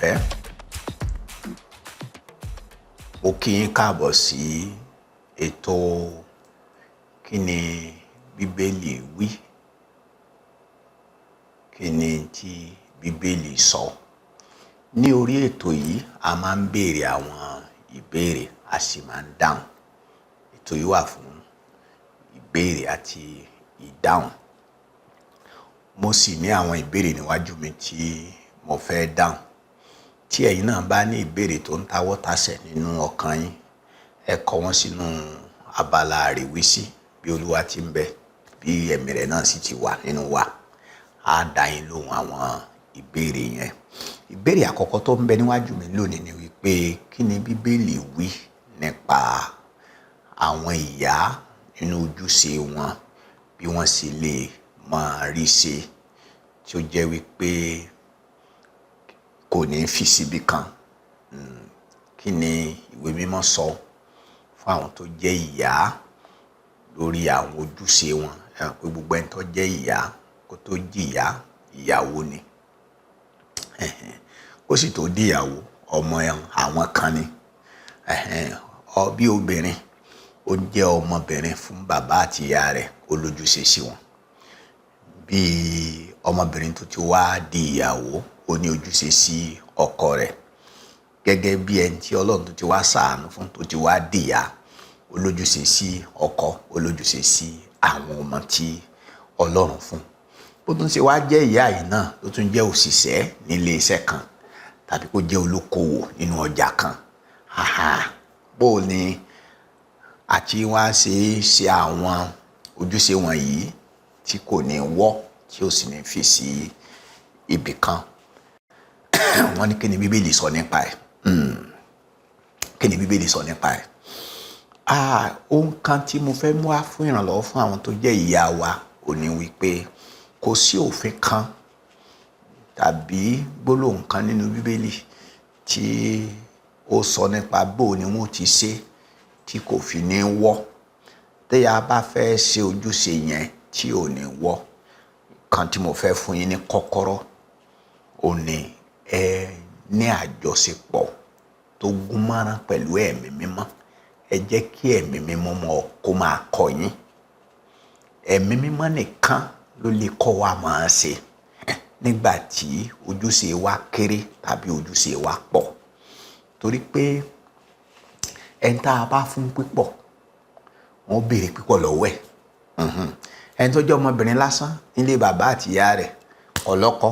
olùfẹ́, mo kí yín káàbọ̀ sí ètò kí ni Bíbélì wí, kí ni tí Bíbélì sọ. Ní orí ètò yìí a máa ń béèrè àwọn ìbéèrè a sì máa ń dáhùn. Ètò yìí wà fún ìbéèrè àti ìdáhùn. Mo sì ní àwọn ìbéèrè níwájú mi tí mo fẹ́ dáhùn. Tí ẹ̀yin náà bá ní ìbéèrè tó ń tawọ́ tasẹ̀ nínú ọkàn yín, ẹ kọ wọ́n sínú abala àríwísí bí Olúwa ti ń bẹ, bí ẹ̀mí rẹ̀ náà sì ti wà nínú wa. Á dá yín lóhùn àwọn ìbéèrè yẹn. Ìbéèrè àkọ́kọ́ tó ń bẹ níwájú mi lónìí ni wípé kí ni Bíbélì wí nípa àwọn ìyá nínú ojúṣe wọn, bí wọ́n sì lè máa rí ṣe tí ó jẹ́ wípé kò ní fi síbi kan. Kí ni ìwé mímọ́ sọ fún àwọn tó jẹ́ ìyá lórí àwọn ojúṣe wọn? Ẹ mọ̀ pé gbogbo ẹni tó jẹ́ ìyá kó tó jìyà ìyàwó ni. Kó sì tó dìyàwó ọmọ àwọn kan ni. Bí obìnrin, ó jẹ́ ọmọbìnrin fún bàbá àti ìyá rẹ̀, ó lójúṣe sí wọn. Bí ọmọbìnrin tó ti wá di ìyàwó, ó ní ojúṣe sí ọkọ rẹ̀. Gẹ́gẹ́ bí ẹni tí Ọlọ́run tó ti wá ṣàánú fún, tó ti wá dìyà, ó lójúṣe sí ọkọ, ó lójúṣe sí àwọn ọmọ tí Ọlọ́run fún. Bó tún ṣe wá jẹ́ ìyá yìí náà, ló tún jẹ́ òṣìṣẹ́ nílé iṣẹ́ kan tàbí kó jẹ́ olókoòwò nínú ọjà kan. Bó ni àti wá ṣe àwọn ojúṣe wọ̀nyí tí kò ní wọ́, tí ó sì ní fi sí ibì kan. Wọ́n ní kí ni Bíbélì sọ nípa ẹ̀? Kí ni Bíbélì sọ nípa ẹ̀? Ohun kan tí mo fẹ́ mú wá fún ìrànlọ́wọ́ fún àwọn tó jẹ́ ìyá wa ò ní wípé kò sí òfin kan tàbí gbólóhùn kan nínú Bíbélì tí ó sọ nípa bó ni wọ́n ti ṣe tí kò fi ní wọ́. Tí a bá fẹ́ ṣe ojúṣe yẹn tí ò ní wọ́, kan tí mo fẹ́ fún yín ní kọ́kọ́rọ́ ò ní ẹ ní àjọṣepọ̀ tó gúnmọ́rán pẹ̀lú ẹ̀mí mímọ́. Ẹ jẹ́ kí ẹ̀mí mímọ́ kó máa kọ́ yín. Ẹ̀mí mímọ́ nìkan ló lè kọ́ wa máa ṣe nígbà tí ojúṣe wa kéré tàbí ojúṣe wa pọ̀. Torí pé ẹni tá a bá fún pípọ̀, wọ́n béèrè pípọ̀ lọ́wọ́ ẹ̀. Ẹni tó jẹ́ ọmọbìnrin lásán nílé bàbá àti ìyá rẹ̀, ọlọ́kọ,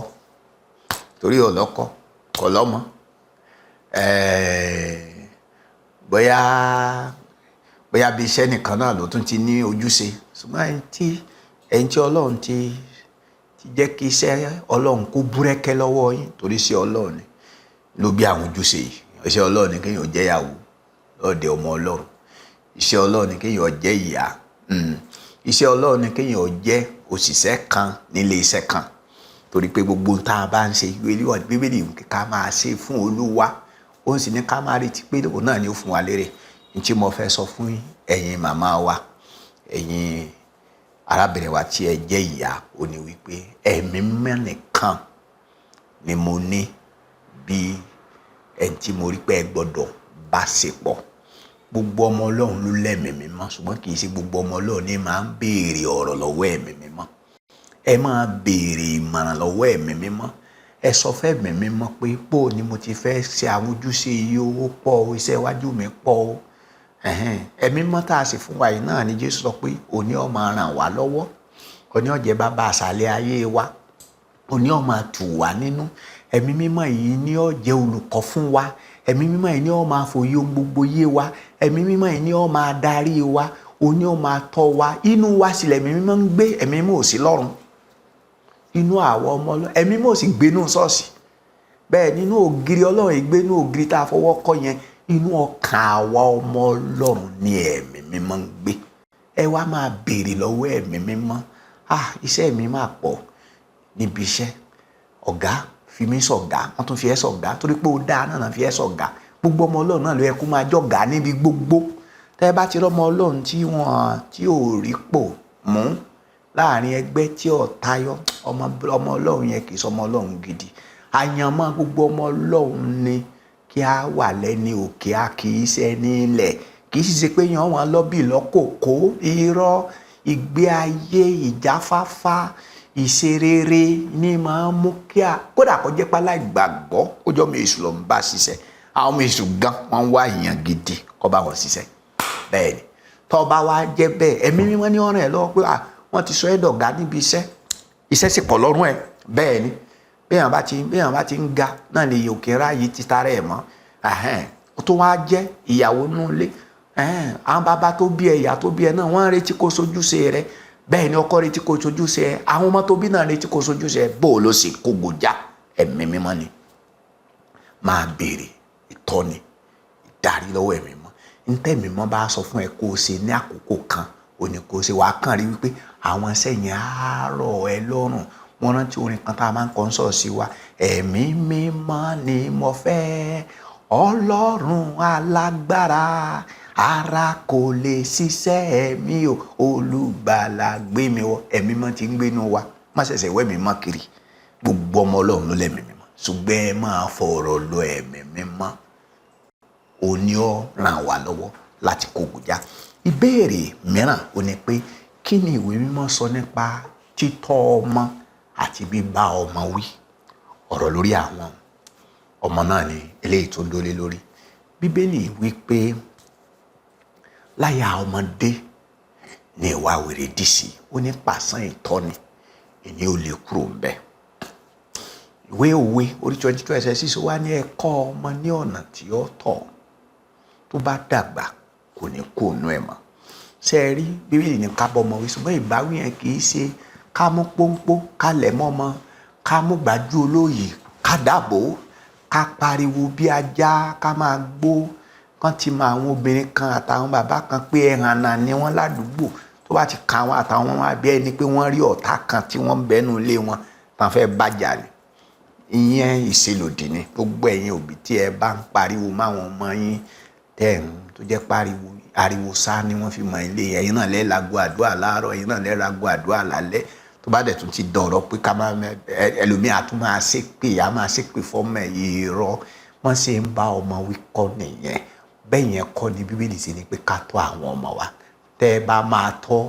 torí ọlọ́kọ kò lọ́mọ. Bóyá bí iṣẹ́ nìkan náà ló tún ti ní ojúṣe. Ṣùgbọ́n ẹni tí Ọlọ́run ti jẹ́ kí iṣẹ́ Ọlọ́run kó búrẹ́kẹ́ lọ́wọ́ yín, torí iṣẹ́ Ọlọ́run ni ló bí àwọn ojúṣe yìí. Iṣẹ́ Ọlọ́run ni kéèyàn jẹ́ ìyàwó lọ́dẹ ọmọ Ọlọ́run. Iṣẹ́ Ọlọ́run ni kéèyàn jẹ́ ìyá. Iṣẹ́ Ọlọ́run ni kéèyàn jẹ́ òṣìṣẹ́ kan nílé iṣẹ́ kan. Torí pé gbogbo tá a bá ń ṣe Bíbélì wí ká máa ṣe fún Olúwa. Ó sì ní ká máa retí pé òun náà ni ó fún wa lérè. Ní tí mo fẹ́ sọ fún ẹ̀yin màmá wa, ẹ̀yin arábìnrin wa tí ẹ jẹ́ ìyá, ó ní wípé ẹ̀mí mímọ́ nìkan ni mo ní bí ẹni tí mo rí pé ẹ gbọ́dọ̀ bá ṣe pọ̀. Gbogbo ọmọ Ọlọ́run ló lẹ́mìí mímọ́, ṣùgbọ́n kì í ṣe gbogbo ọmọ Ọlọ́run ní máa ń béèrè ọ̀rọ̀ lọ́wọ́ ẹ̀mí mímọ́. Ẹ máa béèrè ìmọ̀ràn lọ́wọ́ ẹ̀mí mímọ́. Ẹ sọ fún ẹ̀mí mímọ́ pé bó ni mo ti fẹ́ ṣe àwọn ojúṣe yìí, ó pọ̀ o, iṣẹ́ iwájú mi pọ̀ o. Ẹ̀mí mímọ́ tá a sì fún wa yìí náà ni Jésù sọ pé òní ó máa ràn wá lọ́wọ́. Òní ó jẹ́ bàbá àṣálẹ́ ayé wa. Òní ó máa tù wá nínú. Ẹ̀mí mímọ́ yìí ni ó jẹ́ olùkọ́ fún wa. Ẹ̀mí mímọ́ yìí ni ó máa fòye ohun gbogbo yé wa. Ẹ̀mí mímọ́ yìí ni ó máa darí wa. Òní ó máa tọ́ wa. Inú wa sì lẹ̀mí mímọ́ ń gbé. Ẹ̀mí mímọ́ ò sí lọ́run. Inú àwọn ọmọ Ọlọ́run. Ẹ̀mí mímọ́ ò sì gbé inú ṣọ́ọ̀ṣì. Bẹ́ẹ̀ nínú ògiri Ọlọ́run ìgbé inú ògiri tá a fọwọ́ kọ́ yẹn, inú ọkàn àwa ọmọ Ọlọ́run ni ẹ̀mí mímọ́ ń gbé. Ẹ wá máa béèrè lọ́wọ́ ẹ̀mí mímọ́. Iṣẹ́ mi máa pọ̀ níbi iṣẹ́. Ọ̀gá fi mí sọ̀gá, wọ́n tún fi ẹ́ sọ̀gá torí pé ó dáa náà fi ẹ́ sọ̀gá. Gbogbo ọmọ Ọlọ́run náà ló yẹ kó máa jọ̀gá níbi gbogbo. Tẹ́ bá ti rí ọmọ Ọlọ́run tí ò rí pò mú láàrin ẹgbẹ́ tí ò tayọ, ọmọ Ọlọ́run yẹn kì í sọ ọmọ Ọlọ́run gidi. àyànmọ́ gbogbo ọmọ Ọlọ́run ni kí a wà lẹ́ni òkè, a kì í ṣe ní ilẹ̀, kì í ṣe pé yan wọn lọ́bì lọ́kòkó, irọ́, ìgbé ayé ìjáfáfá ìṣerere ní máa ń mú kí a kódà kó jẹ́ pálá ìgbàgbọ́ ó jọ ọmọ èṣù ló ń bá ṣiṣẹ́, àwọn ọmọ èṣù gan wọ́n wá èèyàn gidi kó bá wọn ṣiṣẹ́. bẹ́ẹ̀ ni tó bá wá jẹ́ bẹ́ẹ̀ ẹ̀mí mímọ́ ní ọ̀ràn ẹ̀ lọ́wọ́ pé wọ́n ti sọ ẹ́ dọ̀gá níbi iṣẹ́ sì pọ̀ lọ́rùn ẹ̀. bẹ́ẹ̀ ni béèyàn bá ti ń ga náà lè òkè ráàyè ti tara ẹ̀ mọ́, ó tó wá jẹ́ ìyàwó nínú ilé, àwọn bàbá tó bí ẹ ìyá tó bí ẹ náà wọ́n ń retí kó sojúṣe rẹ̀, bẹ́ẹ̀ ni ọkọ retí kó sojúṣe ẹ, àwọn ọmọ tó bí náà retí kó sojúṣe ẹ, bó o ló sì kó gòjá. ẹ̀mí mímọ́ ni máa béèrè ìtọ́ni ìdarí lọ́wọ́ ẹ̀mí mímọ́. ntẹ́mi mímọ́ bá sọ fún ẹ kó o ṣe ní àkókò kan ò ní kó o ṣe, wàá kàn rí wípé àwọn iṣẹ́ yẹn á rọ̀ ẹ́ lọ́rùn. wọ́n rántí orin kan tá a máa ń kọ́ ń sọ̀ sí wa, ẹ̀mí mímọ́ ni mo fẹ́, Ọlọ́run alágbára, ara kò lè ṣiṣẹ́ ẹ̀mí o, olùgbàlà gbé mi wọ̀. ẹ̀mí mímọ́ ti ń gbénú wa, má ṣẹ̀ṣẹ̀ wẹ́ mi mọ́ kiri. gbogbo ọmọ Ọlọ́run ló lẹ́mí mímọ́, ṣùgbọ́n ẹ máa fọ̀rọ̀ lọ ẹ̀mí mímọ́, òní ó ràn wá lọ́wọ́ láti kó gòjá. ìbéèrè mìíràn ò ní pé kí ni ìwé mímọ́ sọ nípa títọ́ ọmọ àti bíbá ọmọ wí? ọ̀rọ̀ lórí àwọn ọmọ náà ni eléyìí tó ń dólé lórí. bíbélì wí pé láyà ọmọdé ní ìwà wèrè dì sí, ó ní pàṣán ìtọ́ni ìní ò lè kúrò ń bẹ̀. ìwé òwe orí 22 ẹsẹ̀ 6 wá ní ẹ kọ́ ọmọ ní ọ̀nà tí ó tọ́, tó bá dàgbà kò ní kó nú ẹ̀ mọ́. ṣé ẹ rí bíbélì ní ká bọ́ ọmọ wí, ṣùgbọ́n ìbáwí yẹn kì í ṣe ká mú pọ́npọ́ ká lẹ̀ mọ́ ọmọ, ká mú gbájú olóyè ká dàbò, ká pariwo bí ajá, ká máa gbó. kán ti mọ àwọn obìnrin kan àtàwọn bàbá kan pé ẹ̀hànà ni wọ́n ládùúgbò, tó bá ti ka àwọn àtàwọn ọmọ àbí ẹni pé wọ́n rí ọ̀tá kan tí wọ́n bẹ́nu ilé wọn tán fẹ́ bàjá ni. ìyẹn ìṣelòdì ni. gbogbo ẹ̀yin òbí tí ẹ bá ń pariwo máwọn ọmọ yín tẹ̀ ń tó jẹ́ pariwo ariwo sá ni wọ́n fi mọ ilé, ẹ̀yin náà lẹ́ lago àdúrà láàárọ̀, ẹ̀yin náà lẹ́ lago àdúrà lálẹ́, tó bá dẹ̀ tún ti dọ̀rọ̀ pé ká máa ẹlòmíà tún máa ṣépè, á máa ṣépè fọ́mọ irọ́. wọ́n ṣe ń bá ọmọ wí kọ́ nìyẹn. bẹ́ẹ̀ yẹn kọ́ ni bíbélì ṣe ni pé ká tọ́ àwọn ọmọ wa. tẹ́ ẹ bá máa tọ́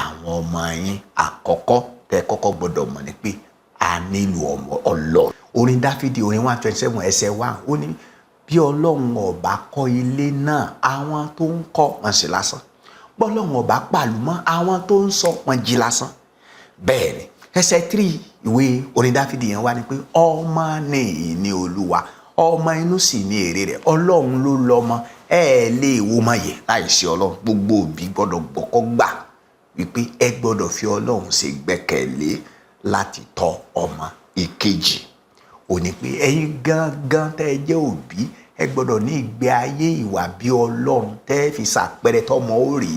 àwọn ọmọ yín, àkọ́kọ́ tẹ́ ẹ kọ́kọ́ gbọ́dọ̀ mọ̀ ni pé a nílò ọmọ Ọlọ́run. orin Dáfídì orin 127 ẹsẹ̀ 1 ó ní bí Ọlọ́run ọba kọ́ ilé náà, àwọn tó ń kọ́ wọn sì lásán. bọ́lọ́run ọba pàlù mọ́, àwọn tó ń sọ wọn jí lásán. bẹ́ẹ̀ ni ẹsẹ̀ 3 ìwé orin Dáfídì yẹn wá ní pé ọmọ ní ìní Olúwa, ọmọ inú sì ní èrè rẹ̀, Ọlọ́run ló lọ́mọ, ẹ lè wo máa yẹ láìsí Ọlọ́run. gbogbo òbí gbọ́dọ̀ gbọ́kọ́ gbà wípé ẹ gbọ́dọ̀ fi Ọlọ́run ṣe gbẹ́kẹ̀lé láti tọ́ ọmọ. ìkejì ò ní pé ẹ̀yin gangan tẹ́ ẹ jẹ́ òbí, ẹ gbọ́dọ̀ ní ìgbé ayé ìwà bí Ọlọ́run tẹ́ ẹ fi ṣàpẹrẹ tọ́mọ ó rí.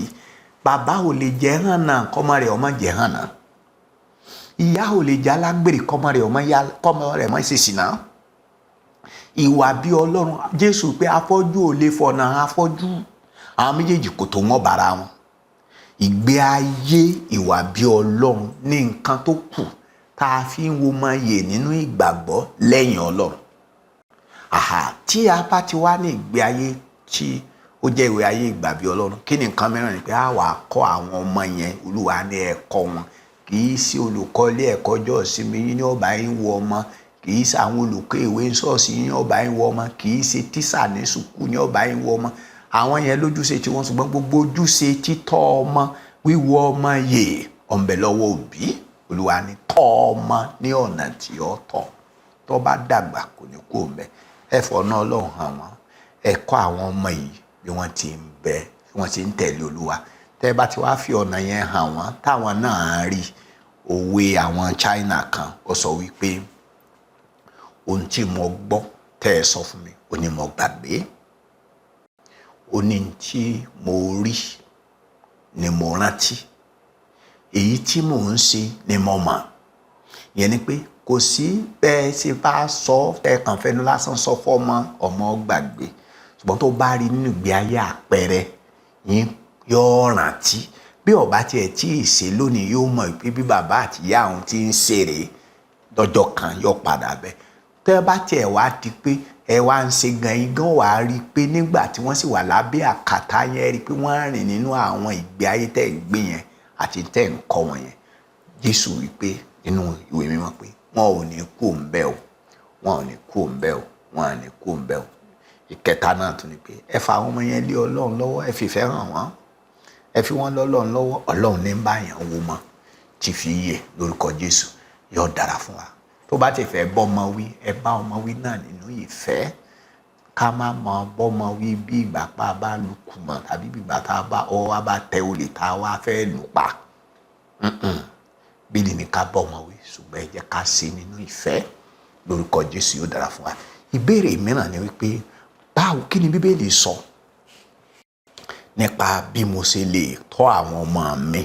bàbá ò lè jẹ́ hàn náà kọ́mọ rẹ̀ ọmọ jẹ́ hàn náà, ìyá ò lè jẹ́ alágbèrè kọ́mọ rẹ̀ ọmọ ṣèṣì náà. ìwà bí Ọlọ́run, Jésù pé afọ́jú ò lè fọ̀nà afọ́jú, àwọn méjèèjì kò tó wọ́n bára wọn. ìgbé ayé ìwà bí Ọlọ́run ní nǹkan tó kù tá a fi ń wo máa yè nínú ìgbàgbọ́ lẹ́yìn Ọlọ́run. tí a bá ti wá ní ìgbé ayé tí ó jẹ́ ìwé ayé ìgbà bí Ọlọ́run, kí ni nǹkan mìíràn ni pé a wà kọ́ àwọn ọmọ yẹn, Olúwa ní ẹ̀kọ́ wọn. kì í sí olùkọ́ ilé ẹ̀kọ́ ọjọ́ ìsinmi yín ní ọba yín wo ọmọ, kì í ṣe àwọn olùkọ́ ìwé ṣọ́ọ̀ṣì yín ní ọba yín wo ọmọ, kì í ṣe tíṣà ní sùkúù ní ọba yín wo ọmọ. àwọn yẹn lójúṣe tí wọ́n, ṣùgbọ́n gbogbo ojúṣe títọ́ ọmọ, wíwo ọmọ yè ọ̀nbẹ lọ́wọ́ òbí. Olúwa ní tọ́ ọmọ ní ọ̀nà tí ó tọ́, tó bá dàgbà kò ní kú ọ̀nbẹ. ẹ fọ̀nà Ọlọ́run hàn wọ́n, ẹ kọ́ àwọn ọmọ yìí bí wọ́n ti ń bẹ, bí wọ́n ti ń tẹ̀lé Olúwa. tẹ́ bá ti wá fi ọ̀nà yẹn hàn wọ́n, táwọn náà rí. òwe àwọn China kan ó sọ wípé ohun tí mo gbọ́ tẹ́ ẹ sọ fún mi ó ní mo gbàgbé, ó ní tí mo rí ni mo rántí, èyí tí mò ń ṣe ni mo mọ̀. ìyẹn ni pé kò sí bẹ́ẹ̀ ṣe bá sọ ẹ kàn fẹnu lásán sọ fọ́mọ ọmọ gbàgbé, ṣùgbọ́n tó bá rí nínú ìgbé ayé àpẹẹrẹ yín yóò rántí. bí ọba tiẹ̀ tí ì ṣe lónìí yóò mọ̀ pé bí bàbá àti ìyá òun ti ń ṣeré lọ́jọ́ kan yóò padà bẹ́ẹ̀. tẹ́ bá tiẹ̀ wá di pé ẹ wá ń ṣe gan igán wà á rí i pé nígbà tí wọ́n sì wà lábẹ́ àkàtà yẹn rí i pé wọ́n rìn nínú àwọn ìgbé ayé tẹ́ ń gbé yẹn àti tẹ́ ń kọ́ wọn yẹn. Jésù wí pé nínú ìwé mímọ́ pé wọn ò ní kú òǹbẹ́ o, wọn ò ní kú òǹbẹ́ o, wọn ò ní kú òǹbẹ́ o. Ìkẹta náà tún ni pé ẹ fa àwọn ọmọ yẹn lé Ọlọ́run lọ́wọ́, ẹ fìfẹ́ hàn wọ́n, ẹ fi wọ́n lọ́lọ́run lọ́wọ́. Ọlọ́run ní bá yàn wò mọ́ tí fi yè lórúkọ Jésù, yóò dára fún wa. Tó bá ti fẹ́ bọ́mọ wí, ẹ bá ọmọ wí náà nínú ìfẹ́. Ká má mọ bọ́mọ wí bí ìgbà pa bá lu kùmọ̀ tàbí bí ìgbà tá a bá ọwọ́ wa bá tẹ olè tá a wá fẹ́ lù pa. Bíbélì ní ká bọ́mọ wí, ṣùgbọ́n ẹ jẹ́ ká ṣe nínú ìfẹ́ lórúkọ Jésù, yóò dára fún wa. Ìbéèrè mìíràn ni wípé báwo, kí ni Bíbélì sọ nípa bí mo ṣe lè tọ́ àwọn ọmọ mi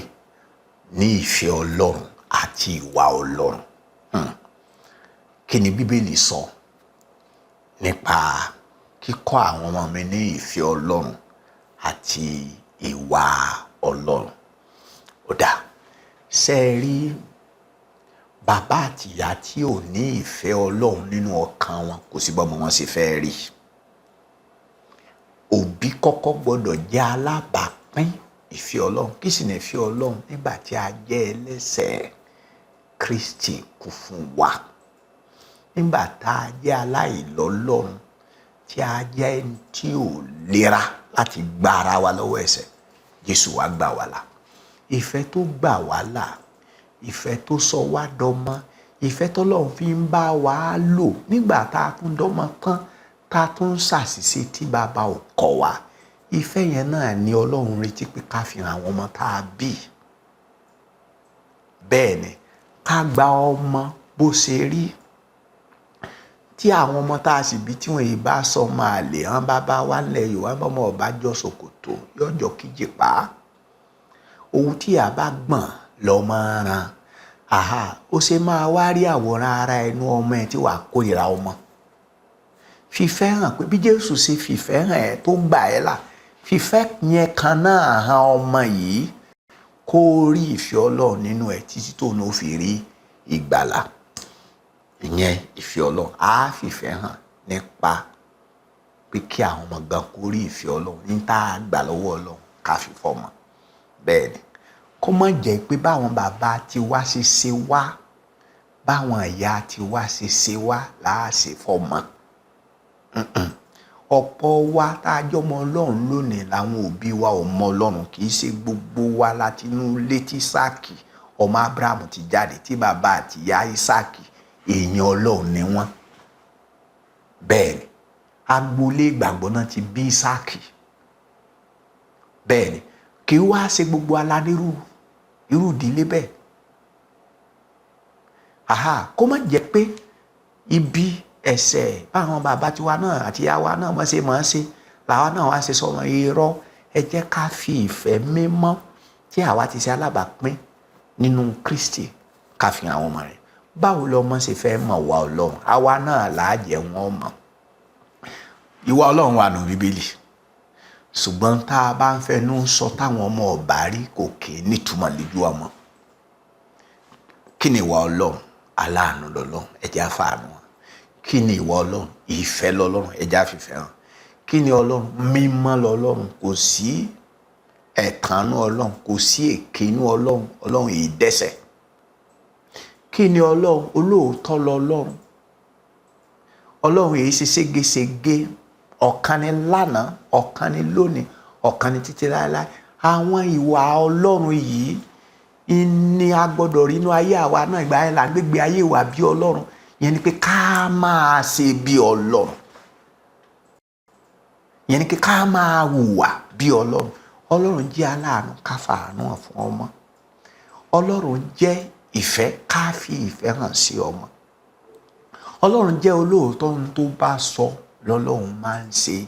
ní ìfẹ́ Ọlọ́run àti ìwà Ọlọ́run? Kí ni Bíbélì sọ nípa kíkọ́ àwọn ọmọ mi ní ìfẹ́ Ọlọ́run àti ìwà Ọlọ́run? Ó dáa, ṣé ẹ rí bàbá àti ìyá tí ò ní ìfẹ́ Ọlọ́run nínú ọkàn wọn, kò sí bọ́mọ wọn ṣe fẹ́ rí. Òbí kọ́kọ́ gbọ́dọ̀ jẹ́ alábàápín ìfẹ́ Ọlọ́run. Kí sì ni ìfẹ́ Ọlọ́run? Nígbà tí a jẹ́ ẹlẹ́ṣẹ̀, Kristi kú fún wa. Nígbà tá a jẹ́ aláìlọ́lọ́run, tí a jẹ́ ẹni tí ò lera láti gba ara wa lọ́wọ́ ẹ̀ṣẹ̀, Jésù wá gbà wá là. Ìfẹ́ tó gbà wá là, ìfẹ́ tó sọ wá dọmọ, ìfẹ́ tọ́lọ́run fi ń bá wa lò nígbà tá a tún dọ́mọ tán, tá a tún ṣàṣìṣe tí bàbá ò kọ́ wa. Ìfẹ́ yẹn náà ni Ọlọ́run retí pé ká fi hàn àwọn ọmọ tá a bí. Bẹ́ẹ̀ ni, ká gba ọmọ bó ṣe rí. Tí àwọn ọmọ tá a sì bí tí wọ́n yìí bá sọ máa lè hàn bàbá wa ńlẹ̀ Yorùbá, bọ́mọ ọba jọ ṣòkòtò yọjọ kíjì pa. Ohun tí a bá gbọ̀n lọ́mọ ran. Ó ṣe máa wá rí àwòrán ara ẹnu ọmọ ẹ tí wàá kórìíra ọmọ. Fìfẹ́ hàn pé bí Jésù ṣe fìfẹ́ hàn ẹ́ tó gbà ẹ́ là, fìfẹ́ yẹn kan náà hàn ọmọ yìí kó rí ìfẹ́ Ọlọ́run nínú ẹ̀ títí tó ní ó fi rí ìgbàlà. Ìyẹn ìfẹ́ Ọlọ́run á fìfẹ́ hàn nípa pé kí àwọn ọmọ gan kó rí ìfẹ́ Ọlọ́run ní tá a gbà lọ́wọ́ Ọlọ́run ká fi fọ́mọ. Bẹ́ẹ̀ ni, kó má jẹ́ pé báwọn bàbá ti wá ṣe wá, báwọn ìyá ti wá ṣe wá láà ṣe fọ́mọ. Ọ̀pọ̀ wa tá a jọmọ Ọlọ́run lónìí làwọn òbí wa ò mọ Ọlọ́run. Kì í ṣe gbogbo wa láti inú ilé tí Ísáàkì ọmọ Ábúráhámù ti jáde, tí bàbá àti ìyá Ísáàkì èèyàn Ọlọ́run ni wọ́n. Bẹ́ẹ̀ ni, agboolé ìgbàgbọ́ náà ti bí Ísáàkì. Bẹ́ẹ̀ ni, kì í wá ṣe gbogbo alánírú irú ìdílé bẹ́ẹ̀. Kó má jẹ́ pé ibi ẹ̀ṣẹ̀ báwọn bàbá tiwa náà àti ìyá wa náà wọ́n ṣe làwa náà wá ṣe sọ̀rọ̀ irọ́. Ẹ jẹ́ ká fi ìfẹ́ mímọ́ tí àwa ti ṣe alábàápín nínú Kristi ká fi hàn àwọn ọmọ rẹ̀. Báwo lọmọ ṣe fẹ́ mọ̀ wá Ọlọ́run? Àwa náà láàjẹ́ wọn mọ̀. Ìwà Ọlọ́run wà nínú Bíbélì, ṣùgbọ́n tá a bá ń fẹnu sọ táwọn ọmọ ọ̀bá rí kò kì í nítumọ̀ lójú ọmọ. Kí ni ìwà Ọlọ́run? Aláàánú lọ́lọ́run, ẹ jẹ́ á fàánú hàn. Kí ni ìwà Ọlọ́run? Ìfẹ́ lọ́lọ́run, ẹ jẹ́ á fìfẹ́ hàn. Kí ni Ọlọ́run? Mímọ́ lọ́lọ́run, kò sí ẹ̀tànú Ọlọ́run, kò sí èkénú Ọlọ́run. Ọlọ́run èyí dẹ́ṣẹ̀. Kí ni Ọlọ́run? Olóòótọ́ lọ́lọ́run. Ọlọ́run èyí ṣe ségesège. Ọ̀kan ni lánàá, ọ̀kan ni lónìí, ọ̀kan ni títí láéláé. Àwọn ìwà Ọlọ́run yìí ni a gbọ́dọ̀ rí inú ayé àwa náà. Ìgbà yẹn là ń gbégbé ayé wa bí Ọlọ́run. Ìyẹn ni pé ká máa ṣe bí Ọlọ́run. Ìyẹn ni pé ká máa hùwà bí Ọlọ́run. Ọlọ́run jẹ́ aláàánú, ká fàánú hàn fún ọmọ. Ọlọ́run jẹ́ ìfẹ́, ká fi ìfẹ́ hàn sí ọmọ. Ọlọ́run jẹ́ olóòótọ́, ohun tó bá sọ lọ́lọ́run máa ń ṣe.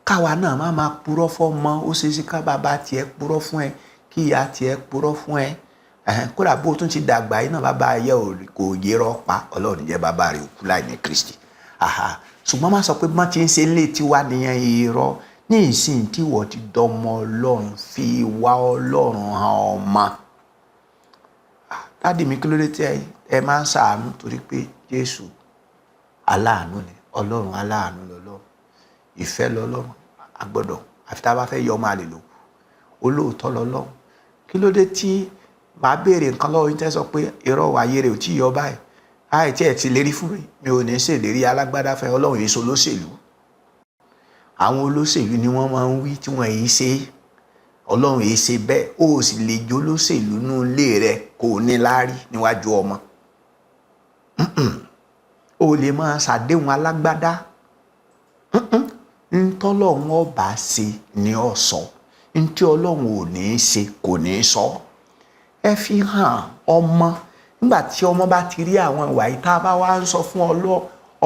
Káwa náà má máa purọ́ fọ́mọ. Ó ṣe é ṣe ká bàbá tiẹ̀ purọ́ fún ẹ, kí ìyá tiẹ̀ purọ́ fún ẹ. Kódà bó tún ti dàgbà yìí náà, bàbá ayé kò yérọ́ pa. Ọlọ́run jẹ́ bàbá rẹ̀ òkú láì ní Kristi. Ṣùgbọ́n má sọ pé bọ́n ti ń ṣe lé tiwa nìyẹn irọ́. Ní ìsìn tí wọ́n ti dọmọ Ọlọ́run, fi ìwà Ọlọ́run hàn ọmọ. Dádì mi, kí ló dé tí ẹ máa ń ṣàánú? Torí pé Jésù aláàánú ni Ọlọ́run, aláàánú lọ́lọ́run, ìfẹ́ lọ́lọ́run. A gbọ́dọ̀, àfi tá a bá fẹ́ yọ ọmọ àlè lò, olóòótọ́ lọ́lọ́run. Kí ló dé tí màá béèrè nǹkan lọ́wọ́ yín tẹ́ sọ pé irọ́ ayé rẹ̀ ò tí ì yọ báyìí, àì tí ẹ̀ ti lérí fún mi, mi ò ní ṣèlérí alágbádá fẹ́. Ọlọ́run yìí ṣe olóṣèlú. Àwọn olóṣèlú ni wọ́n máa ń wí tí wọ́n yìí ṣe. Ọlọ́run yìí ṣe bẹ́ẹ̀. O sì lè jó olóṣèlú nínú ilé rẹ kò ní láárí níwájú ọmọ. O lè máa ṣàdéhùn alágbádá. Ntọ́lọ́run ọba ṣe ni ó sọ, ntí Ọlọ́run ò ní ṣe kò ní sọ. Ẹ fi hàn ọmọ. Nígbà tí ọmọ bá ti rí àwọn ìwà yìí, tá a bá wá ń sọ fún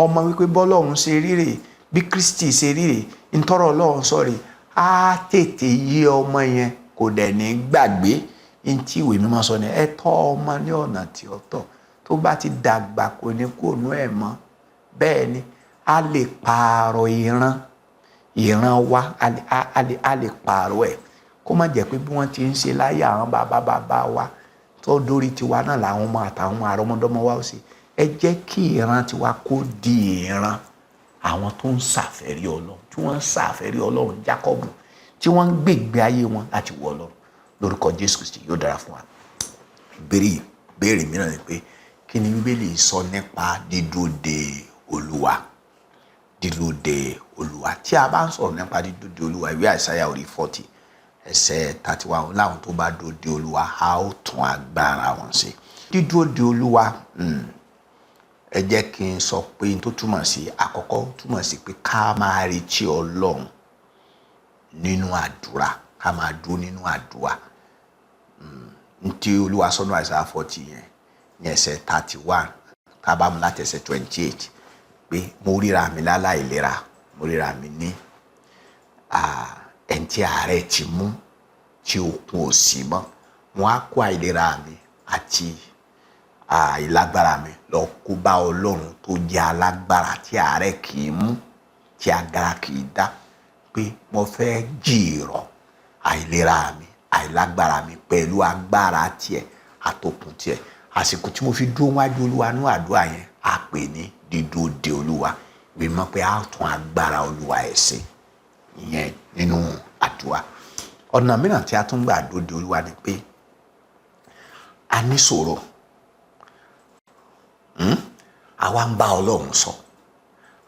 ọmọ wípé bọ́lọ́run ṣe ríre, bí Kristi ṣe ríre, ntọ́rọ̀ Ọlọ́run sọ rè, á tètè yé ọmọ yẹn, kò dẹ̀ ní gbàgbé. Ntí ìwé mímọ́ sọ ni ẹ tọ́ ọmọ ní ọ̀nà tí ó tọ́, tó bá ti dàgbà kò ní kó nú ẹ̀ mọ́. Bẹ́ẹ̀ ni a lè pààrọ̀ ìran wa, a lè pààrọ̀ ẹ̀, kó má jẹ́ pé bí wọ́n ti ń ṣe láyé àwọn bàbá wa tó dórí tiwa náà làwọn ọmọ àtàwọn àrọ́mọdọ́mọ wa ó ṣe. Ẹ jẹ́ kí ìran tiwa kó di ìran àwọn tó ń ṣàfẹ́rí Ọlọ́run, tí wọ́n ń ṣàfẹ́rí Ọlọ́run Jákọ́bù, tí wọ́n ń gbègbè ayé wọn láti wọ Ọlọ́run. Lórúkọ Jésù Kristi yóò dára fún wa. Ìbéèrè mìíràn ni pé kí ni Bíbélì sọ nípa dídúró de Olúwa? Dídúró de Olúwa. Tí a bá ń sọ̀rọ̀ nípa dídúró de Olúwa, ìwé Àìsáyà orí 40 ẹsẹ̀ 31, láwọn tó bá dúró de Olúwa a ó tún agbára wọn ṣe. Dídúró de Olúwa, ẹ jẹ́ kí n sọ pé n tó túmọ̀ sí, àkọ́kọ́ túmọ̀ sí pé ká máa retí Ọlọ́run nínú àdúrà, ká máa dúró nínú àdúrà. Ntí Olúwa sọ nínú Àìsáyà 40 yẹn ní ẹsẹ̀ 31, ká bá mú láti ẹsẹ̀ 28, pé mo ríra mi láláìlera, mo ríra mi ní ẹni tí àárẹ̀ ti mú, tí okun ò sí mọ́. Mo á kó àìlera mi àti ìlágbára mi lọ kó bá Ọlọ́run tó jẹ́ alágbára, tí àárẹ̀ kì í mú, tí agbára kì í dá, pé mo fẹ́ jìrọ̀ àìlera mi, àìlágbára mi pẹ̀lú agbára tiẹ̀ àtòkùn tiẹ̀. Àsìkò tí mo fi dúró wájú Olúwa ní àdúrà yẹn a pè ní dídúró de Olúwa. Ìwé mọ̀ pé a tún agbára Olúwa ẹ̀ ṣe ìyẹn nínú àdúrà. Ọ̀nà mìíràn tí a tún gbà dúró de Olúwa ni pé a ní ìṣòro. Àwa ń bá Ọlọ́run sọ,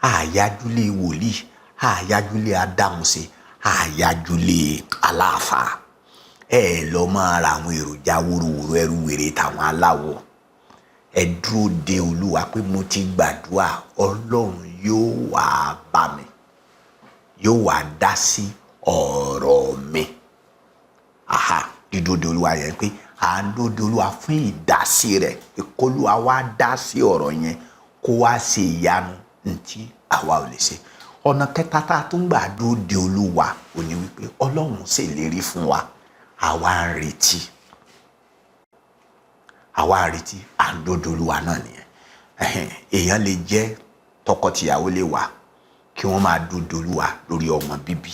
àyájúlé wòlíì, àyájúlé adáhunṣe, àyájúlé aláàfáà. Ẹ lọ máa ra àwọn èròjà wúruwúru ẹrú wèrè táwọn aláwọ̀. Ẹ dúró de Olúwa pé mo ti gbàdúrà, Ọlọ́run yóò wá bá mi, yóò wá dá sí ọ̀rọ̀ mi. Dídúró de Olúwa yẹn pé à ń dúró de Olúwa fún ìdásí rẹ̀, kó Olúwa wá dá sí ọ̀rọ̀ yẹn, kó wá ṣe ìyanu ntí àwa ò lè ṣe. Ọ̀nà kẹta tá a tún gbà dúró de Olúwa ò ní wípé Ọlọ́run ṣèlérí fún wa, àwa ń retí, à ń dúró de Olúwa náà nìyẹn. Èèyàn lè jẹ́ tọkọtìyàwó lè wà kí wọ́n máa dúró de Olúwa lórí ọmọ bíbí.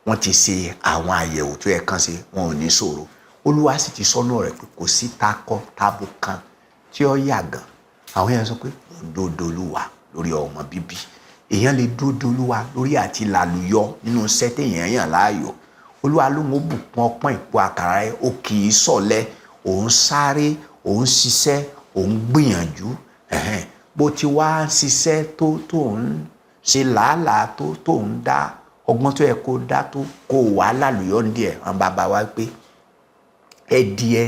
Wọ́n ti ṣe àwọn àyẹ̀wò tó yẹ kán ṣe, wọn ò ní ṣòro. Olúwa sì ti sọ́nà rẹ̀ pé kò sí takọ tabo kan tí ó yàgàn. Àwọn èèyàn sọ pé mo ń dúró de Olúwa lórí ọmọ bíbí. Èèyàn lè dúró de Olúwa lórí àti làlùyọ nínú iṣẹ́ téèyàn yàn láàyò. Olúwa ló mú bùkún ọpọ́n ìpò àkàrà rẹ̀, ó kì í sọ̀lẹ, òun sáré, òun ṣiṣẹ́, òun gbìyànjú. Bó ti wá ń ṣiṣẹ́ tó ń ṣe làálàá tó ń dá ọgbọ́n tó yẹ kó dá tó kó wà lálùyọ́ ní ẹ̀. Àwọn bàbá wa pé ẹdìẹ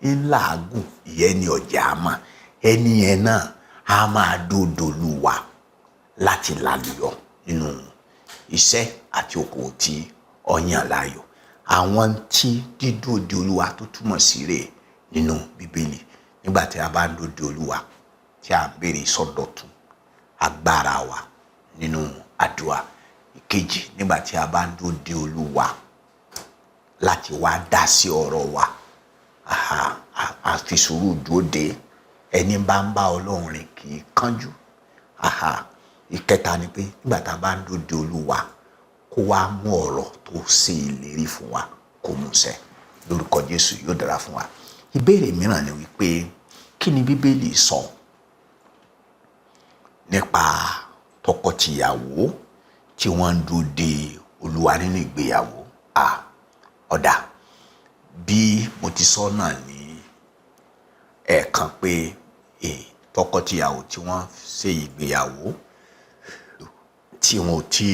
ń làágùn, ìyẹn ni ọ̀jà àmọ́ ẹni yẹn náà a máa dúró de Olúwa láti lálùyọ́ nínú iṣẹ́ àti okòwò tí ọyàn láàyò. Àwọn tí dídúró de Olúwa tó túmọ̀ sí rẹ̀ nínú Bíbélì. Nígbà tí a bá ń dúró de Olúwa, tí a ń béèrè ìsọdọ̀tun agbára wa nínú àdúrà. Ìkejì, nígbà tí a bá ń dúró de Olúwa láti wá dá sí ọ̀rọ̀ wa, a fi sùúrù dúró de. Ẹni bá ń bá Ọlọ́run rìn kì í kánjú. Ìkẹta ni pé nígbà tá a bá ń dúró de Olúwa, kó wá mú ọ̀rọ̀ tó ṣe ìlérí fún wa kó mú ṣẹ. Lórúkọ Jésù yóò dára fún wa. Ìbéèrè mìíràn ni wípé kí ni Bíbélì sọ nípa tọkọtìyàwó tí wọ́n ń dúró de Olúwa nínú ìgbéyàwó. Ọ̀dà bí mo ti sọ náà ní ẹ̀ẹ̀kan pé tọkọtìyàwó tí wọ́n ṣe ìgbéyàwó tí wọn ò tí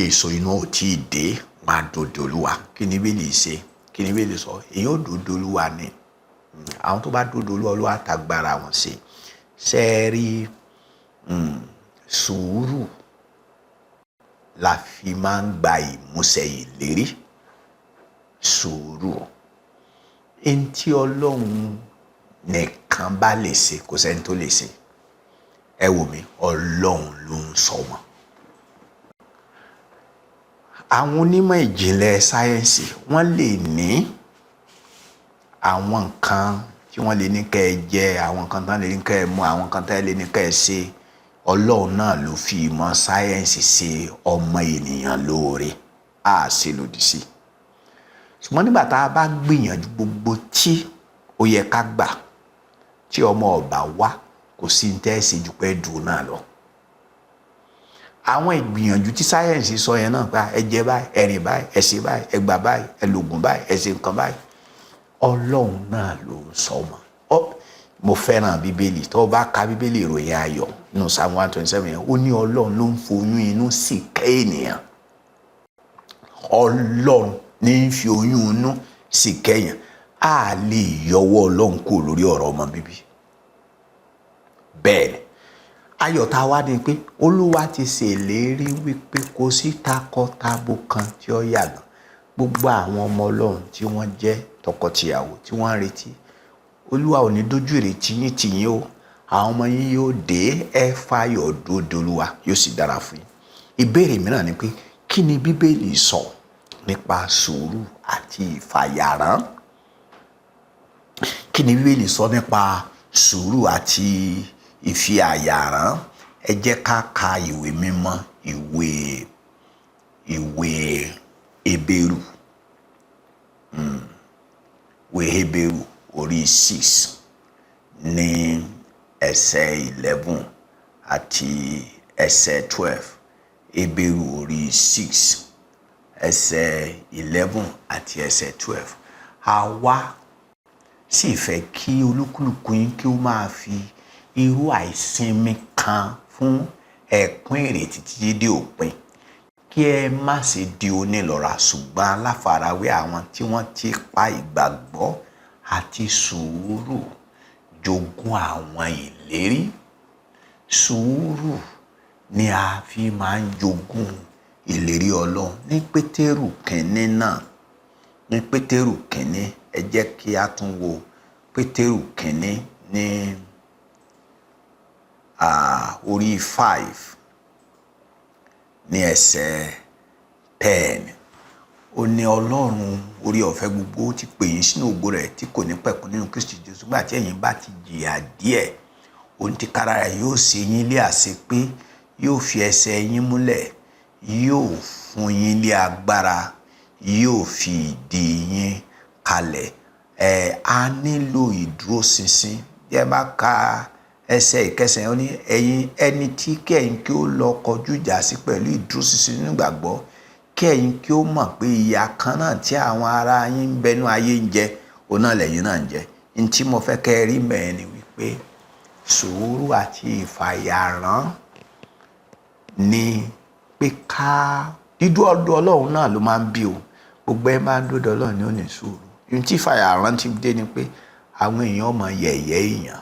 èso inú ò tí ì dé, wọn á dúró de Olúwa. Kí ni Bíbélì ṣe? Kí ni Bíbélì sọ? Èyí ò dúró de Olúwa ni. Àwọn tó bá dúró de Olúwa, Olúwa tágbára wọn ṣe. Ṣé ẹ rí sùúrù la fi máa ń gba ìmúṣẹ ìlérí. Sùúrù ẹni tí Ọlọ́run nìkan bá lè ṣe, kò sẹ́ni tó lè ṣe. Ẹ wò mí, Ọlọ́run ló ń sọ wọn. Àwọn onímọ̀ ìjìnlẹ̀ sáyẹ́ǹsì wọ́n lè ní àwọn nǹkan tí wọ́n lè ní kẹ́ ẹ jẹ, àwọn nǹkan tán lè ní kẹ́ ẹ mu, àwọn nǹkan tán lè ní kẹ́ ẹ ṣe. Ọlọ́run náà ló fi ìmọ̀ sáyẹ́ǹsì ṣe ọmọ ènìyàn lóore, á ṣe lòdì sí. Ṣùgbọ́n nígbà tá a bá gbìyànjú gbogbo tí ó yẹ ká gbà tí ọmọ ọba wá, kò sí ní tẹ́ ẹ ṣe jù pé dùn náà lọ. Àwọn ìgbìyànjú tí sáyẹ́ǹsì sọ yẹn náà gba ẹ jẹ báyìí, ẹ rìn báyìí, ẹ ṣe báyìí, ẹ gbà báyìí, ẹ lògùn báyìí, ẹ ṣe nǹkan báyìí. Ọlọ́run náà ló ń sọ wọn. Mo fẹ́ràn Bíbélì. Tó bá ka Bíbélì ìròyìn ayọ̀ nínú Psalm 127 yẹn, ó ní Ọlọ́run ló ń foyún inú sì kẹ́ ènìyàn. Ọlọ́run ní ń fi oyún inú sì kẹ́yàn. A lè yọwọ́ Ọlọ́run kúrò lórí ọ̀rọ̀ ọmọ bíbí. Bẹ́ẹ̀ ni ayọ̀ tá a wá ní pé Olúwa ti ṣèlérí wípé kò sí takọtabo kan tí ó yàgàn. Gbogbo àwọn ọmọ Ọlọ́run tí wọ́n jẹ́ tọkọtìyàwó tí wọ́n ń retí, Olúwa ò ní dójú ìrètí yín tì yín o. Àwọn ọmọ yín yóò dé, ẹ fàyọ̀ dúró de Olúwa, yóò sì dára fún yín. Ìbéèrè mìíràn ni pé kí ni Bíbélì sọ nípa sùúrù àti ìfàyàrán? Kí ni Bíbélì sọ nípa sùúrù àti ìfìàyàrán? Ẹ jẹ́ ká ka ìwé mímọ́, ìwé Hébérù, ìwé Hébérù orí 6 ní ẹsẹ̀ 11 àti ẹsẹ̀ 12. Hébérù orí 6 ẹsẹ̀ 11 àti ẹsẹ̀ 12. Àwa sì fẹ́ kí olúkúlùkù yín kí ó máa fi irú àìsinmi kan fún ẹ̀kún ìrètí títí dé òpin, kí ẹ má ṣe di onílọ́ra ṣùgbọ́n aláfarawé àwọn tí wọ́n ti pa ìgbàgbọ́ àti sùúrù jogún àwọn ìlérí. Sùúrù ni a fi máa ń jogún ìlérí Ọlọ́run. Ní Pétérù kínní náà, ní Pétérù kínní, ẹ jẹ́ kí a tún wo Pétérù kínní ní orí 5 ní ẹsẹ̀ 10. Ó ní Ọlọ́run orí ọ̀fẹ́ gbogbo ti pè yín sínú ògo rẹ̀ tí kò ní pẹ̀kun nínú Kristi Jésù. Nígbà tí ẹ̀yin bá ti jìyà díẹ̀, òun tìkára rẹ̀ yóò ṣe yín lé àṣepé, yóò fi ẹsẹ̀ yín múlẹ̀, yóò fún yín lé agbára, yóò fi ìdí yín kalẹ̀. A nílò ìdúróṣinṣin. Bí ẹ bá ka ẹsẹ̀ ìkẹsẹ̀, ó ní ẹni tí kẹ́yìn kí ó lọ kọjú ìjà sí pẹ̀lú ìdúróṣinṣin nínú ìgbàgbọ́, kẹ́yìn kí ó mọ̀ pé ìyà kan náà tí àwọn ará yín ń bẹnu ayé ń jẹ, òun náà lẹ́yìn náà ń jẹ. Ní tí mo fẹ́ kẹ́ rí mẹ́rin ni wípé sùúrù àti ìfàyàrán ni pé dídú ọ̀dọ̀ Ọlọ́run náà ló máa ń bí o. Gbogbo ẹ máa ń dúdọ̀ Ọlọ́run ní ó ní sùúrù. Ní tí ìfàyàrán ti dé ni pé àwọn èèyàn mọ yẹ̀yẹ́ èèyàn,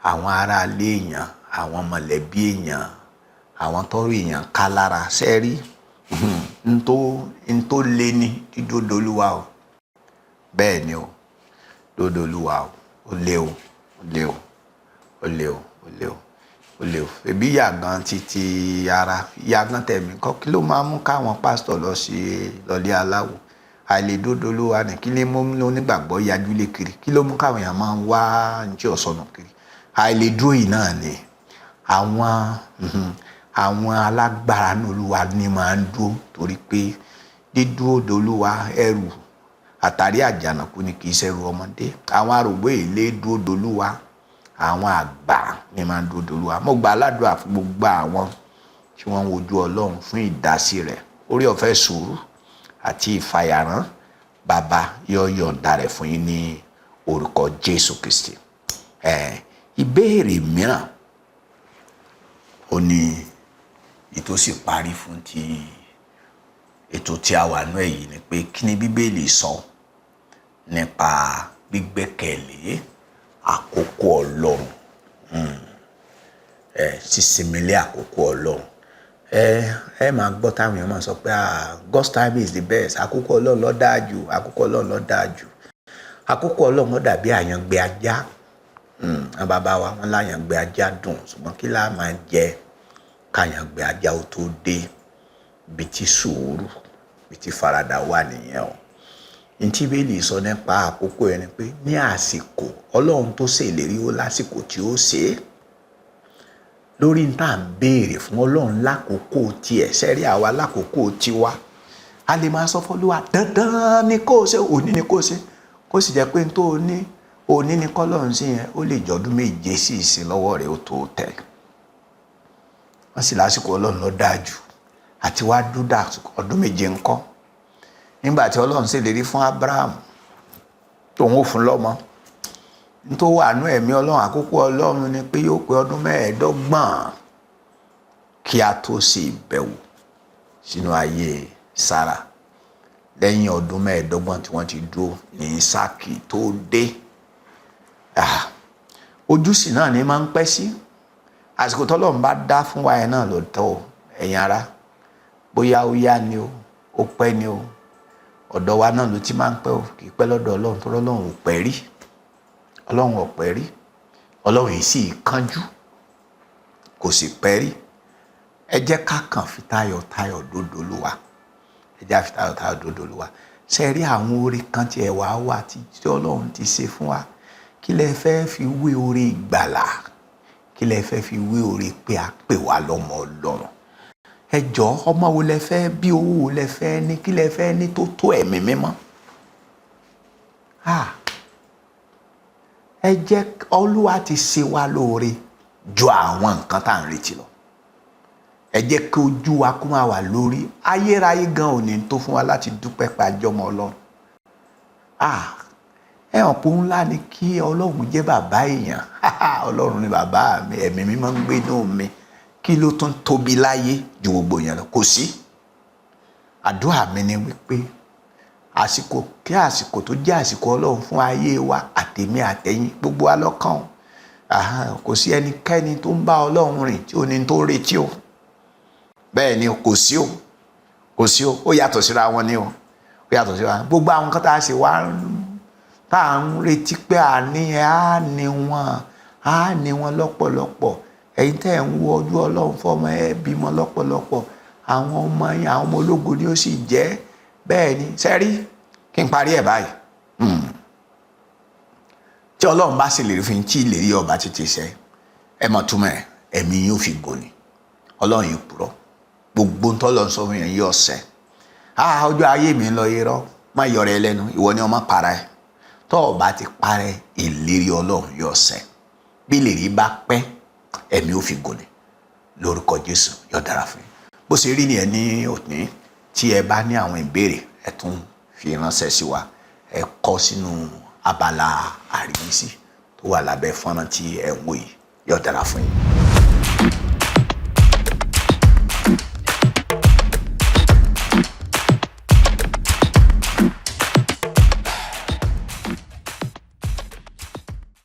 àwọn ará ilé èèyàn, àwọn mọ̀lẹ́bí èèyàn, àwọn tọ́rọ èèyàn ká lára. Sẹ́rí n tó lé ní dídódo Olúwa o. Bẹ́ẹ̀ ni o, dódo Olúwa o. Ó lé o, ó lé o, ó lé o, ó lé o, ó lé o. Ẹbí yàgàn títí ara, yàgàn tẹ̀mí kọ́. Kí ló máa ń mú káwọn pásítọ̀ lọlé aláwo? Àìlèdódo Olúwa ní kí ló mú onígbàgbọ́ yajú lé kiri? Kí ló mú káwọn èèyàn máa ń wá ní tí ọ̀sọ̀nà kiri? Àìlèdúró yìí náà ni àwọn alágbára ní Olúwa ní máa ń dúró, torí pé dídúró de Olúwa ẹrù àtàrí àjànàkú ni kì í ṣẹrù ọmọdé. Àwọn arògbó èlé dúró de Olúwa, àwọn àgbà ni máa ń dúró de Olúwa. Mo gba aládùúrà fún gbogbo àwọn tí wọ́n ń wojú Ọlọ́run fún ìdásí rẹ̀, orí ọ̀fẹ́ sùúrù àti ìfàyàrán. Bàbá yóò yọ̀ǹda rẹ̀ fún yín ní orúkọ Jésù Kristi. Ìbéèrè mìíràn ó ní ètò sì parí fún ti ètò tí a wà nú èyí ni pé kí ni Bíbélì sọ nípa gbígbẹ́kẹ̀lé àkókò Ọlọ́run, sísinmi lé àkókò Ọlọ́run. Ẹ máa gbọ́ táwọn èèyàn máa sọ pé God's time is the best, àkókò Ọlọ́run ló dáa jù, àkókò Ọlọ́run ló dáa jù. Àkókò Ọlọ́run ó dàbí àyàngbé ajá. Àwọn bàbá wa wọ́n láyàngbé ajá dùn, ṣùgbọ́n kí la máa jẹ káyàngbé ajá ó tó dé? Bí ti sùúrù, bí ti faradà wà nìyẹn o. Ntí Bíbélì sọ nípa àkókò ẹni pé ní àsìkò Ọlọ́run tó ṣèlérí ó lásìkò tí ó ṣe é. Lórí n tá ń béèrè fún Ọlọ́run lákòókò tiẹ̀, sẹ́rí àwa lákòókò tiwa. A lè máa sọ f'Olúwa dandan ni kó ṣe, òní ni kó ṣe. Kó sì jẹ́ pé n tó ní òní ni k'Ọlọ́run sí yẹn, ó lè jọdún méje sí ìsìn lọ́wọ́ rẹ̀ ó tó tẹ̀. Wọ́n sì lásìkò Ọlọ́run ló dáa jù. Àti wá dúdà ọdún méje ńkọ́. Nígbà tí Ọlọ́run ṣèlérí fún Abraham tóun ó fún lọ́mọ, tó wà nú ẹ̀mí Ọlọ́run, àkókò Ọlọ́run ni pé yóò pé ọdún 25 kí a tó ṣe ìbẹ̀wò sínú ayé Sára. Lẹ́yìn ọdún 25 tí wọ́n ti dúró ní Ísákì tó dé. Ojúsìn náà ni máa ń pẹ́ sí. Àsìkò t'Ọlọ́run bá dá fún wa yẹn náà ló tọ́ ẹ̀yin ará. Bóyá ó yá ni o, ó pẹ́ ni o. Ọ̀dọ̀ wa náà ló ti máa ń pẹ́ o, kì í pẹ́ lọ́dọ̀ Ọlọ́run tó Ọlọ́run ò pẹ́ rí. Ọlọ́run ò pẹ́ rí. Ọlọ́run yìí sì kánjú, kò sì pẹ́ rí. Ẹ jẹ́ ká kàn fi tayọ̀tayọ̀ dódò Olúwa. Ẹ jẹ́ fi tayọ̀tayọ̀ dódò Olúwa. Ṣé rí àwọn oore kan tí ẹ wà tí Ọlọ́run ti ṣe fún wa? Kí lẹ fẹ́ fi wé oore ìgbàlà? Kí lẹ fẹ́ fi wé oore pé a pè wá lọ́mọ Ọlọ́run? Ẹ jọ̀ọ́, ọmọ wo lẹ fẹ́ bí, owó wo lẹ fẹ́ ní, kí lẹ fẹ́ ní tó tó ẹ̀mí mímọ́? Ẹ jẹ́ Olúwa ti ṣe wá lóore ju àwọn nǹkan tá à ń retí lọ. Ẹ jẹ́ kí ojú wa kó máa wà lórí ayérayé gan òní tó fún wa láti dúpẹ́ pa àjọmọ́ Ọlọ́run. Ẹ hàn pé ńlá ni kí Ọlọ́run jẹ́ bàbá èèyàn. Ọlọ́run ni bàbá mi, ẹ̀mí mímọ́ ń gbé inú mi. Kí ló tún tóbi láyé ju gbogbo yẹn lọ? Kò sí. Àdúrà mi ni wípé àsìkò tó jẹ́ àsìkò Ọlọ́run fún ayé wa, àtèmi àtẹ̀yin gbogbo wa lọ́kàn. Kò sí ẹnikẹ́ni tó ń bá Ọlọ́run rìn tí ó ní tó retí o. Bẹ́ẹ̀ ni kò sí o. Kò sí o. Ó yàtọ̀ síra wọn ni o. Ó yàtọ̀ síra wọn. Gbogbo àwọn kan tá a ṣe wá tá à ń retí pé á ní wọn lọ́pọ̀lọpọ̀. Ẹ̀yin tẹ́ ń wo ojú Ọlọ́run fọ́mọ ẹ bímọ lọ́pọ̀lọpọ̀. Àwọn ọmọ yín, àwọn ọmọ ológo ni ó sì jẹ́. Bẹ́ẹ̀ ni sẹ́rí kí n parí ẹ̀ báyìí. Tí Ọlọ́run bá sì lè fi tí ìlérí ọba tètè ṣẹ, ẹ mọ̀ túmọ̀ ẹ̀, ẹ̀mí yóò fi gòní. Ọlọ́run yìí purọ́. Gbogbo ń tọ́lọ́ sọ fún yẹn yóò ṣẹ. Ọjọ́ ayé mi ń lọ irọ́, má yọrọ ẹ lẹ́nu, ìwọ ni ọmọ para ẹ. Tọ́ ọba ti parẹ́, ìlérí Ọlọ́run yóò ṣẹ. Bí ìlérí bá pẹ́, ẹ̀mí ò fi gòní. Lórúkọ Jésù yóò dára fún yín. Bó ṣe rí ni ẹ ní òní. Tí ẹ bá ní àwọn ìbéèrè, ẹ tún fi ránṣẹ́ sí wa. Ẹ kọ sínú abala àríwísí tó wà lábẹ́ fọ́nrán tí ẹ ń wò yìí. Yóò dára fún yín.